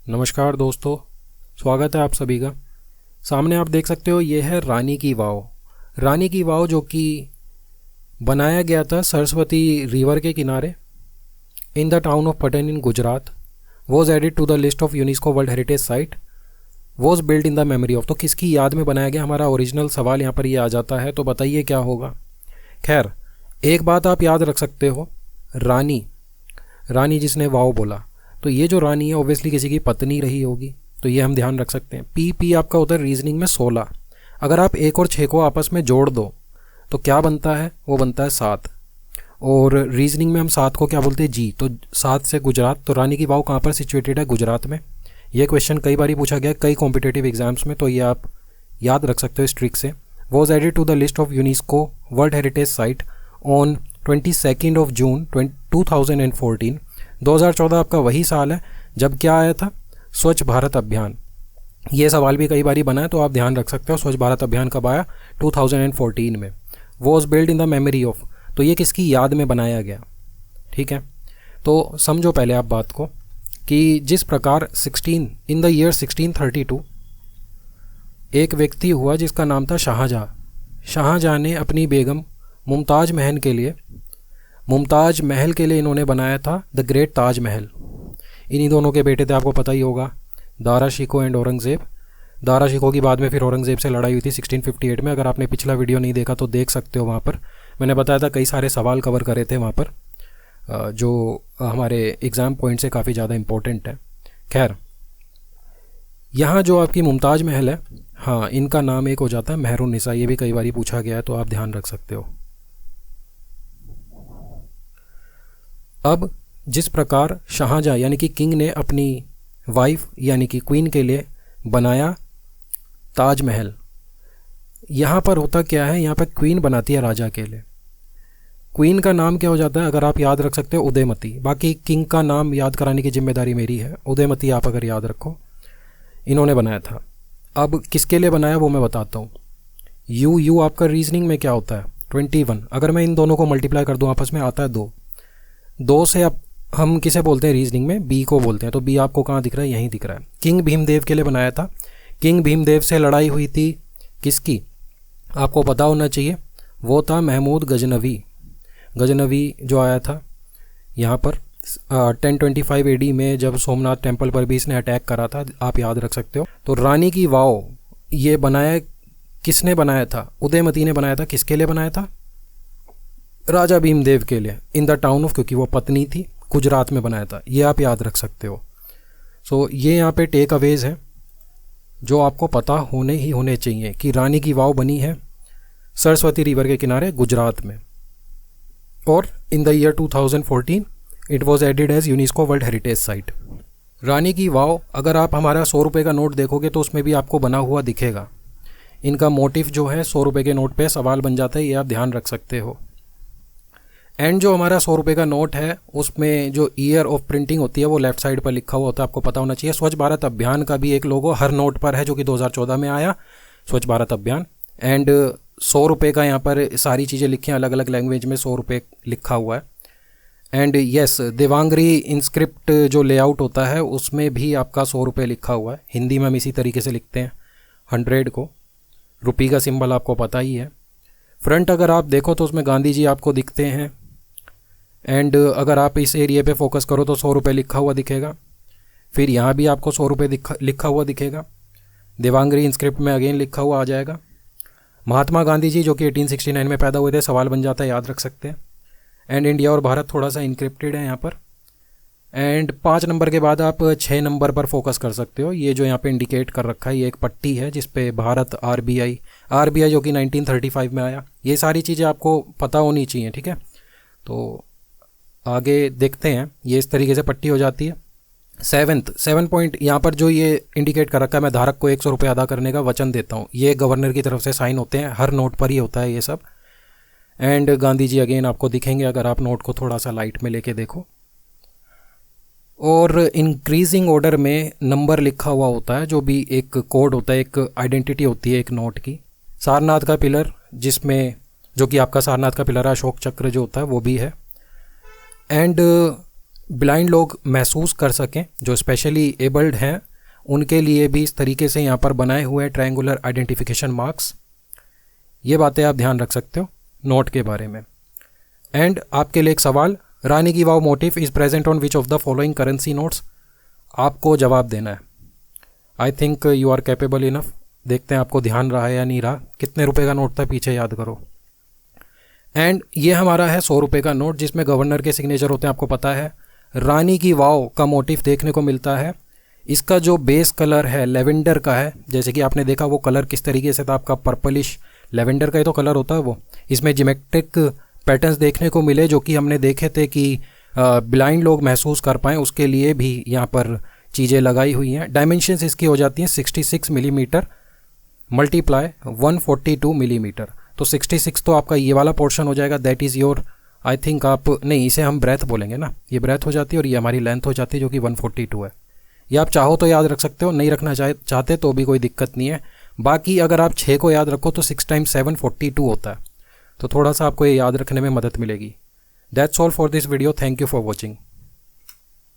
नमस्कार दोस्तों, स्वागत है आप सभी का। सामने आप देख सकते हो ये है रानी की वाव। रानी की वाव जो कि बनाया गया था सरस्वती रिवर के किनारे in the town of Patan in Gujarat, was added to the list of UNESCO world heritage site, was build in the memory of. तो किसकी याद में बनाया गया, हमारा ओरिजिनल सवाल यहाँ पर ये आ जाता है। तो बताइए क्या होगा। खैर, एक बात आप याद रख सकते हो, रानी जिसने वाव बोला, तो ये जो रानी है ऑब्वियसली किसी की पत्नी रही होगी, तो ये हम ध्यान रख सकते हैं। पी आपका होता है रीजनिंग में 16। अगर आप 1 और 6 को आपस में जोड़ दो तो क्या बनता है, वो बनता है 7। और रीजनिंग में हम 7 को क्या बोलते हैं, जी। तो 7 से गुजरात, तो रानी की वाव कहाँ पर सिचुएटेड है, गुजरात में। ये क्वेश्चन कई बार पूछा गया कई कॉम्पिटेटिव एग्जाम्स में, तो ये आप याद रख सकते हो इस ट्रिक से। Was added to the list of UNESCO world heritage site on 22 June 2014। 2014 आपका वही साल है जब क्या आया था, स्वच्छ भारत अभियान। ये सवाल भी कई बार बना है, तो आप ध्यान रख सकते हो स्वच्छ भारत अभियान कब आया, 2014 में। Was build in the memory of, तो ये किसकी याद में बनाया गया। ठीक है, तो समझो पहले आप बात को कि जिस प्रकार इन द ईयर 1632 एक व्यक्ति हुआ जिसका नाम था शाहजहाँ। शाहजहाँ ने अपनी बेगम मुमताज़ महल के लिए इन्होंने बनाया था द ग्रेट ताज महल। इन्हीं दोनों के बेटे थे, आपको पता ही होगा, दारा शिकोह एंड औरंगज़ेब। दारा शिकोह की बाद में फिर औरंगज़ेब से लड़ाई हुई थी 1658 में। अगर आपने पिछला वीडियो नहीं देखा तो देख सकते हो, वहाँ पर मैंने बताया था, कई सारे सवाल कवर करे थे वहाँ पर, जो हमारे एग्ज़ाम पॉइंट से काफ़ी ज़्यादा इम्पोर्टेंट है। खैर, यहाँ जो आपकी मुमताज़ महल है, हाँ, इनका नाम एक हो जाता है मेहरुन्निसा। ये भी कई बार पूछा गया है, तो आप ध्यान रख सकते हो। अब जिस प्रकार शाहजहाँ यानी कि किंग ने अपनी वाइफ यानी कि क्वीन के लिए बनाया ताजमहल, यहाँ पर होता क्या है, यहाँ पर क्वीन बनाती है राजा के लिए। क्वीन का नाम क्या हो जाता है, अगर आप याद रख सकते हो, उदयमती। बाकी किंग का नाम याद कराने की जिम्मेदारी मेरी है, उदयमती आप अगर याद रखो, इन्होंने बनाया था। अब किसके लिए बनाया वो मैं बताता हूँ। यू आपका रीजनिंग में क्या होता है, 21। अगर मैं इन दोनों को मल्टीप्लाई कर दूँ आपस में आता है 2 से। अब हम किसे बोलते हैं रीजनिंग में, बी को बोलते हैं। तो बी आपको कहाँ दिख रहा है, यहीं दिख रहा है। किंग भीमदेव के लिए बनाया था। किंग भीमदेव से लड़ाई हुई थी किसकी, आपको पता होना चाहिए, वो था महमूद गजनवी जो आया था यहाँ पर 1025 AD में, जब सोमनाथ टेम्पल पर भी इसने अटैक करा था, आप याद रख सकते हो। तो रानी की वाव ये बनाया किसने बनाया था, उदयमती ने बनाया था। किसके लिए बनाया था, राजा भीमदेव के लिए, इन द टाउन ऑफ, क्योंकि वो पत्नी थी, गुजरात में बनाया था। ये आप याद रख सकते हो। सो ये यहाँ पे टेक अवेज है जो आपको पता होने चाहिए कि रानी की वाव बनी है सरस्वती रिवर के किनारे गुजरात में, और in the year 2014 it was added as UNESCO world heritage site. Rani ki Vav, अगर आप हमारा 100 रुपये का नोट देखोगे तो उसमें भी आपको बना हुआ दिखेगा। इनका मोटिव जो है 100 रुपये के नोट पे सवाल बन जाता है, ये आप ध्यान रख सकते हो। एंड जो हमारा 100 रुपये का नोट है उसमें जो ईयर ऑफ प्रिंटिंग होती है वो लेफ्ट साइड पर लिखा हुआ होता है, आपको पता होना चाहिए। स्वच्छ भारत अभियान का भी एक लोगो हर नोट पर है, जो कि 2014 में आया, स्वच्छ भारत अभियान। एंड 100 रुपये का यहाँ पर सारी चीज़ें लिखी हैं, अलग अलग लैंग्वेज में 100 रुपये लिखा हुआ है। एंड यस, देवांगरी इंस्क्रिप्ट जो लेआउट होता है उसमें भी आपका 100 रुपये लिखा हुआ है। हिंदी में हम इसी तरीके से लिखते हैं 100 को। रुपये का सिंबल आपको पता ही है। फ्रंट अगर आप देखो तो उसमें गांधी जी आपको दिखते हैं। एंड अगर आप इस एरिया पे फोकस करो तो 100 रुपये लिखा हुआ दिखेगा। फिर यहाँ भी आपको 100 रुपये लिखा हुआ दिखेगा। देवांगरी इंस्क्रिप्ट में अगेन लिखा हुआ आ जाएगा। महात्मा गांधी जी जो कि 1869 में पैदा हुए थे, सवाल बन जाता है, याद रख सकते हैं। एंड इंडिया और भारत थोड़ा सा इंक्रिप्टेड है यहाँ पर। एंड 5 नंबर के बाद आप 6 नंबर पर फोकस कर सकते हो। ये जो यहाँ पे इंडिकेट कर रखा है, ये एक पट्टी है जिसपे भारत आरबीआई जो कि 1935 में आया। ये सारी चीज़ें आपको पता होनी चाहिए, ठीक है। तो आगे देखते हैं, ये इस तरीके से पट्टी हो जाती है। 7 पॉइंट यहाँ पर जो ये इंडिकेट कर रखा है, मैं धारक को 100 रुपये अदा करने का वचन देता हूँ, ये गवर्नर की तरफ से साइन होते हैं, हर नोट पर ही होता है ये सब। एंड गांधी जी अगेन आपको दिखेंगे अगर आप नोट को थोड़ा सा लाइट में लेके देखो। और इंक्रीजिंग ऑर्डर में नंबर लिखा हुआ होता है, जो भी एक कोड होता है, एक आइडेंटिटी होती है एक नोट की। सारनाथ का पिलर, जिसमें जो कि आपका सारनाथ का पिलर है, अशोक चक्र जो होता है वो भी है। एंड ब्लाइंड लोग महसूस कर सकें, जो स्पेशली एबल्ड हैं, उनके लिए भी इस तरीके से यहाँ पर बनाए हुए हैं ट्रायंगुलर आइडेंटिफिकेशन मार्क्स। ये बातें आप ध्यान रख सकते हो नोट के बारे में। एंड आपके लिए एक सवाल, Rani ki Vav motif is present on which of the following currency notes? आपको जवाब देना है। I think you are capable enough. देखते हैं आपको ध्यान रहा है या नहीं रहा। कितने रुपए का नोट था पीछे याद करो। एंड ये हमारा है 100 रुपये का नोट जिसमें गवर्नर के सिग्नेचर होते हैं, आपको पता है। रानी की वाव का मोटिफ देखने को मिलता है। इसका जो बेस कलर है लेवेंडर का है, जैसे कि आपने देखा वो कलर किस तरीके से था, आपका पर्पलिश लेवेंडर का ही तो कलर होता है वो। इसमें जियोमेट्रिक पैटर्न्स देखने को मिले जो कि हमने देखे थे कि ब्लाइंड लोग महसूस कर पाएँ, उसके लिए भी यहाँ पर चीज़ें लगाई हुई हैं। डायमेंशंस इसकी हो जाती हैं 66 मिलीमीटर मल्टीप्लाई 142 मिलीमीटर। तो 66 तो आपका ये वाला पोर्शन हो जाएगा, that is your, I think आप नहीं, इसे हम ब्रेथ बोलेंगे ना, ये ब्रेथ हो जाती है और ये हमारी लेंथ हो जाती है जो कि 142 है। ये आप चाहो तो याद रख सकते हो, नहीं रखना चाहते तो भी कोई दिक्कत नहीं है। बाकी अगर आप 6 को याद रखो तो 6 × 7 42 होता है, तो थोड़ा सा आपको ये याद रखने में मदद मिलेगी। That's all for this video, thank you for watching.